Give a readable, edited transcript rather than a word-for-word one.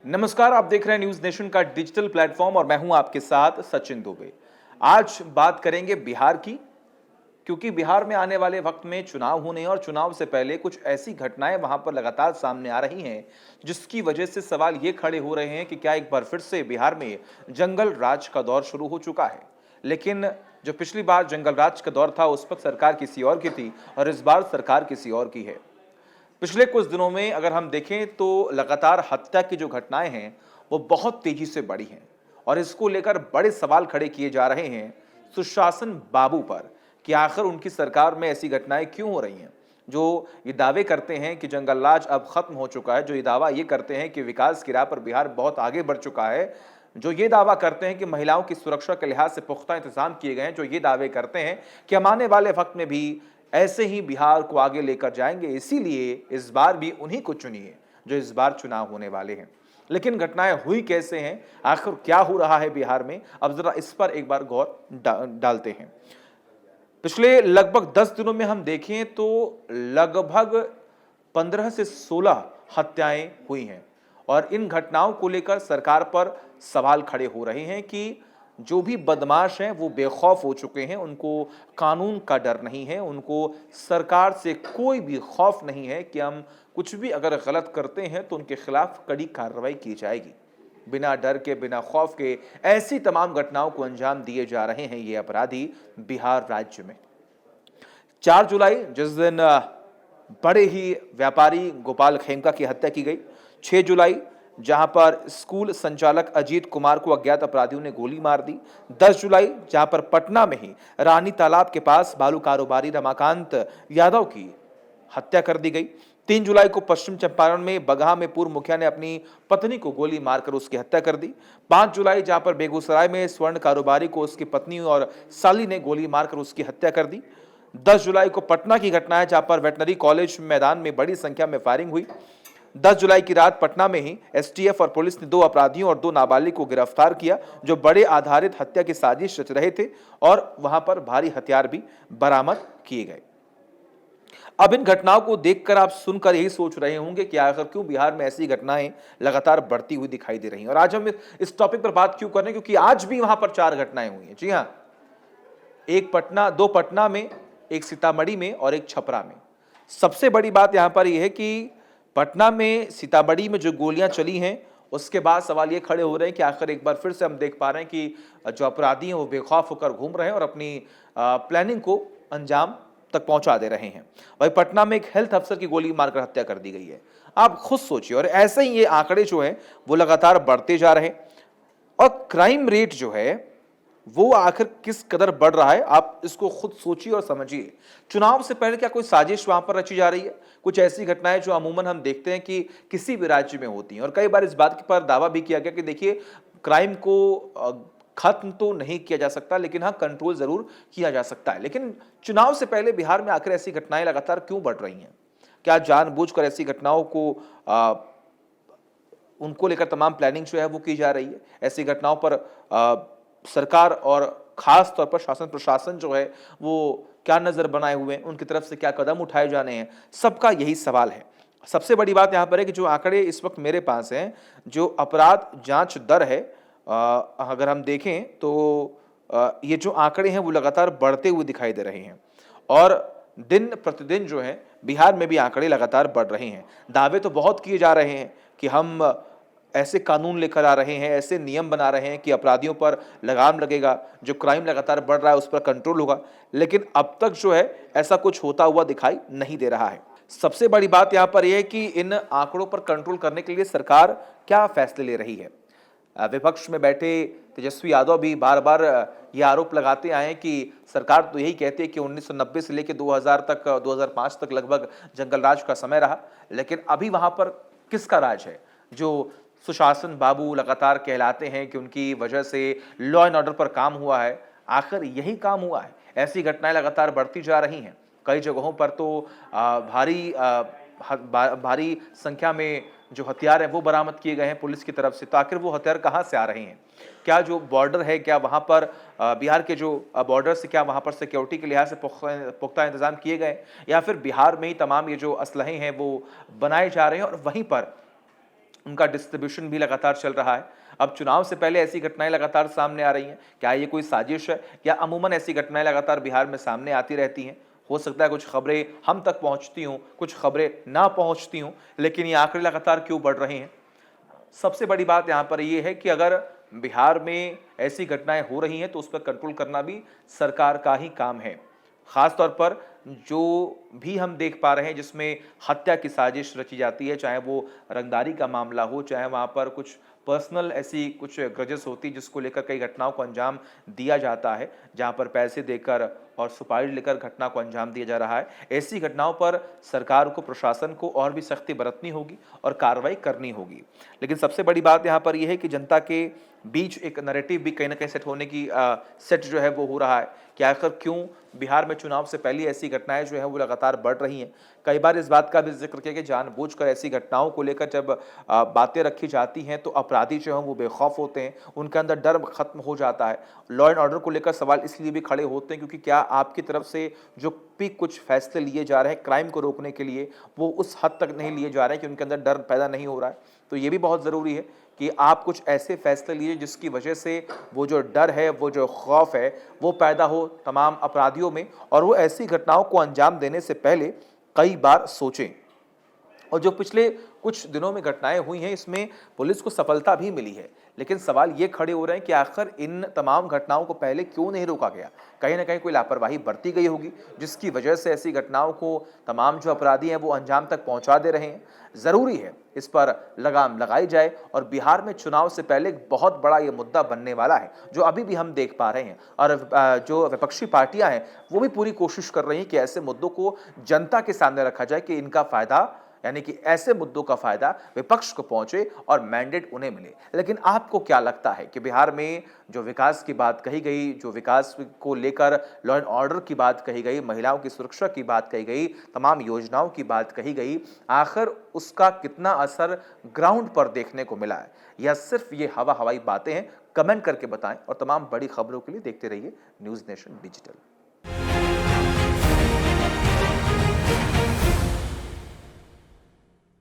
नमस्कार, आप देख रहे हैं न्यूज नेशन का डिजिटल प्लेटफॉर्म और मैं हूं आपके साथ सचिन दुबे। आज बात करेंगे बिहार की, क्योंकि बिहार में आने वाले वक्त में चुनाव होने और चुनाव से पहले कुछ ऐसी घटनाएं वहां पर लगातार सामने आ रही हैं, जिसकी वजह से सवाल ये खड़े हो रहे हैं कि क्या एक बार फिर से बिहार में जंगल राज का दौर शुरू हो चुका है। लेकिन जो पिछली बार जंगल राज का दौर था, उस वक्त सरकार किसी और की थी और इस बार सरकार किसी और की है। पिछले कुछ दिनों में अगर हम देखें तो लगातार हत्या की जो घटनाएं हैं वो बहुत तेजी से बढ़ी हैं और इसको लेकर बड़े सवाल खड़े किए जा रहे हैं सुशासन बाबू पर कि आखिर उनकी सरकार में ऐसी घटनाएं क्यों हो रही हैं। जो ये दावे करते हैं कि जंगल राज अब खत्म हो चुका है, जो ये दावा ये करते हैं कि विकास की राह पर बिहार बहुत आगे बढ़ चुका है, जो ये दावा करते हैं कि महिलाओं की सुरक्षा के लिहाज से पुख्ता इंतजाम किए गए हैं, जो ये दावे करते हैं कि हम आने वाले वक्त में भी ऐसे ही बिहार को आगे लेकर जाएंगे, इसीलिए इस बार भी उन्हीं को चुनिए जो इस बार चुनाव होने वाले हैं। लेकिन घटनाएं हुई कैसे हैं, आखिर क्या हो रहा है बिहार में, अब जरा इस पर एक बार गौर डालते हैं। पिछले लगभग 10 दिनों में हम देखें तो लगभग 15 से 16 हत्याएं हुई हैं और इन घटनाओं को लेकर सरकार पर सवाल खड़े हो रहे हैं कि जो भी बदमाश हैं वो बेखौफ हो चुके हैं, उनको कानून का डर नहीं है, उनको सरकार से कोई भी खौफ नहीं है कि हम कुछ भी अगर गलत करते हैं तो उनके खिलाफ कड़ी कार्रवाई की जाएगी। बिना डर के, बिना खौफ के ऐसी तमाम घटनाओं को अंजाम दिए जा रहे हैं ये अपराधी बिहार राज्य में। 4 जुलाई जिस दिन बड़े ही व्यापारी गोपाल खेमका की हत्या की गई, 6 जुलाई जहां पर स्कूल संचालक अजीत कुमार को अज्ञात अपराधियों ने गोली मार दी, 10 जुलाई जहां पर पटना में ही रानी तालाब के पास बालू कारोबारी रमाकांत यादव की हत्या कर दी गई, 3 जुलाई को पश्चिम चंपारण में बगहा में पूर्व मुखिया ने अपनी पत्नी को गोली मारकर उसकी हत्या कर दी, 5 जुलाई जहां पर बेगूसराय में स्वर्ण कारोबारी को उसकी पत्नी और साली ने गोली मारकर उसकी हत्या कर दी, 10 जुलाई को पटना की घटना है जहां पर वेटनरी कॉलेज मैदान में बड़ी संख्या में फायरिंग हुई, 10 जुलाई की रात पटना में ही एसटीएफ और पुलिस ने 2 अपराधियों और 2 नाबालिग को गिरफ्तार किया जो बड़े आधारित हत्या की साजिश रच रहे थे और वहां पर भारी हथियार भी बरामद किए गए। अब इन घटनाओं को देखकर आप सुनकर यही सोच रहे होंगे कि आखिर क्यों बिहार में ऐसी घटनाएं लगातार बढ़ती हुई दिखाई दे रही हैं। और आज हम इस टॉपिक पर बात क्यों कर रहे हैं, क्योंकि आज भी वहां पर 4 घटनाएं हुई हैं। जी हां, एक पटना, 2 पटना में, एक सीतामढ़ी में और एक छपरा में। सबसे बड़ी बात यहां पर यह है कि पटना में, सीतामढ़ी में जो गोलियां चली हैं, उसके बाद सवाल ये खड़े हो रहे हैं कि आखिर एक बार फिर से हम देख पा रहे हैं कि जो अपराधी हैं वो बेखौफ होकर घूम रहे हैं और अपनी प्लानिंग को अंजाम तक पहुंचा दे रहे हैं। वही पटना में एक हेल्थ अफसर की गोली मारकर हत्या कर दी गई है। आप खुद सोचिए, और ऐसे ही ये आंकड़े जो हैं वो लगातार बढ़ते जा रहे हैं और क्राइम रेट जो है वो आखिर किस कदर बढ़ रहा है, आप इसको खुद सोचिए और समझिए। चुनाव से पहले क्या कोई साजिश वहां पर रची जा रही है? कुछ ऐसी घटनाएं जो अमूमन हम देखते हैं कि किसी भी राज्य में होती हैं और कई बार इस बात पर दावा भी किया गया कि देखिए, क्राइम को खत्म तो नहीं किया जा सकता, लेकिन हाँ, कंट्रोल जरूर किया जा सकता है। लेकिन चुनाव से पहले बिहार में आखिर ऐसी घटनाएं लगातार क्यों बढ़ रही हैं? क्या जानबूझकर ऐसी घटनाओं को उनको लेकर तमाम प्लानिंग जो है वो की जा रही है? ऐसी घटनाओं पर सरकार और खास तौर पर शासन प्रशासन जो है वो क्या नजर बनाए हुए हैं, उनकी तरफ से क्या कदम उठाए जाने हैं, सबका यही सवाल है। सबसे बड़ी बात यहां पर है कि जो आंकड़े इस वक्त मेरे पास हैं, जो अपराध जांच दर है, अगर हम देखें तो ये जो आंकड़े हैं वो लगातार बढ़ते हुए दिखाई दे रहे हैं और दिन प्रतिदिन जो है बिहार में भी आंकड़े लगातार बढ़ रहे हैं। दावे तो बहुत किए जा रहे हैं कि हम ऐसे कानून लेकर आ रहे हैं, ऐसे नियम बना रहे हैं कि अपराधियों पर लगाम लगेगा, जो क्राइम लगातार बढ़ रहा है उस पर कंट्रोल होगा, लेकिन अब तक जो है ऐसा कुछ होता हुआ दिखाई नहीं दे रहा है। सबसे बड़ी बात यहां पर यह है कि इन आंकड़ों पर कंट्रोल करने के लिए सरकार क्या फैसले ले रही है। विपक्ष में बैठे तेजस्वी यादव भी बार बार ये आरोप लगाते आए हैं कि सरकार तो यही कहती है कि 1990 से लेकर 2000 तक, 2005 तक लगभग जंगल राज का समय रहा, लेकिन अभी वहां पर किसका राज है? जो सुशासन बाबू लगातार कहलाते हैं कि उनकी वजह से लॉ एंड ऑर्डर पर काम हुआ है, आखिर यही काम हुआ है? ऐसी घटनाएं लगातार बढ़ती जा रही हैं। कई जगहों पर तो भारी संख्या में जो हथियार हैं वो बरामद किए गए हैं पुलिस की तरफ से। तो आखिर वो हथियार कहां से आ रहे हैं? क्या जो बॉर्डर है, क्या वहां पर बिहार के जो बॉर्डर से, क्या वहां पर सिक्योरिटी के लिहाज से पुख्ता इंतजाम किए गए, या फिर बिहार में ही तमाम ये जो असलहे हैं वो बनाए जा रहे हैं और वहीं पर उनका डिस्ट्रीब्यूशन भी लगातार चल रहा है। अब चुनाव से पहले ऐसी घटनाएं लगातार सामने आ रही हैं। क्या ये कोई साजिश है या अमूमन ऐसी घटनाएं लगातार बिहार में सामने आती रहती हैं? हो सकता है कुछ खबरें हम तक पहुंचती हों, कुछ खबरें ना पहुंचती हों, लेकिन ये आंकड़े लगातार क्यों बढ़ रहे हैं? सबसे बड़ी बात यहाँ पर ये है कि अगर बिहार में ऐसी घटनाएं हो रही हैं तो उस पर कंट्रोल करना भी सरकार का ही काम है। खास तौर पर जो भी हम देख पा रहे हैं जिसमें हत्या की साजिश रची जाती है, चाहे वो रंगदारी का मामला हो, चाहे वहाँ पर कुछ पर्सनल ऐसी कुछ ग्रजेस होती जिसको लेकर कई घटनाओं को अंजाम दिया जाता है, जहाँ पर पैसे देकर और सुपारी लेकर घटना को अंजाम दिया जा रहा है। ऐसी घटनाओं पर सरकार को, प्रशासन को और भी सख्ती बरतनी होगी और कार्रवाई करनी होगी। लेकिन सबसे बड़ी बात यहाँ पर यह है कि जनता के बीच एक नैरेटिव भी कहीं न कहीं सेट होने की सेट जो है वो हो रहा है कि आखिर क्यों बिहार में चुनाव से पहले ऐसी घटनाएं जो है वो लगातार बढ़ रही हैं। कई बार इस बात का भी जिक्र किया कि जानबूझकर ऐसी घटनाओं को लेकर जब बातें रखी जाती हैं तो अपराधी जो हैं वो बेखौफ होते हैं, उनके अंदर डर खत्म हो जाता है। लॉ एंड ऑर्डर को लेकर सवाल इसलिए भी खड़े होते हैं क्योंकि क्या आपकी तरफ से जो भी कुछ फैसले लिए जा रहे हैं क्राइम को रोकने के लिए, वो उस हद तक नहीं लिए जा रहे हैं कि उनके अंदर डर पैदा नहीं हो रहा है। तो ये भी बहुत ज़रूरी है कि आप कुछ ऐसे फैसले लीजिए जिसकी वजह से वो जो डर है, वो जो खौफ है, वो पैदा हो तमाम अपराधियों में और वो ऐसी घटनाओं को अंजाम देने से पहले कई बार सोचें। और जो पिछले कुछ दिनों में घटनाएं हुई हैं इसमें पुलिस को सफलता भी मिली है, लेकिन सवाल ये खड़े हो रहे हैं कि आखिर इन तमाम घटनाओं को पहले क्यों नहीं रोका गया? कहीं ना कहीं कोई लापरवाही बरती गई होगी जिसकी वजह से ऐसी घटनाओं को तमाम जो अपराधी हैं वो अंजाम तक पहुंचा दे रहे हैं। ज़रूरी है इस पर लगाम लगाई जाए और बिहार में चुनाव से पहले एक बहुत बड़ा ये मुद्दा बनने वाला है जो अभी भी हम देख पा रहे हैं और जो विपक्षी पार्टियां हैं वो भी पूरी कोशिश कर रही हैं कि ऐसे मुद्दों को जनता के सामने रखा जाए कि इनका फायदा, यानी कि ऐसे मुद्दों का फायदा विपक्ष को पहुंचे और मैंडेट उन्हें मिले। लेकिन आपको क्या लगता है कि बिहार में जो विकास की बात कही गई, जो विकास को लेकर लॉ एंड ऑर्डर की बात कही गई, महिलाओं की सुरक्षा की बात कही गई, तमाम योजनाओं की बात कही गई, आखिर उसका कितना असर ग्राउंड पर देखने को मिला है या सिर्फ ये हवा हवाई बातें हैं? कमेंट करके बताएं और तमाम बड़ी खबरों के लिए देखते रहिए न्यूज़ नेशन डिजिटल।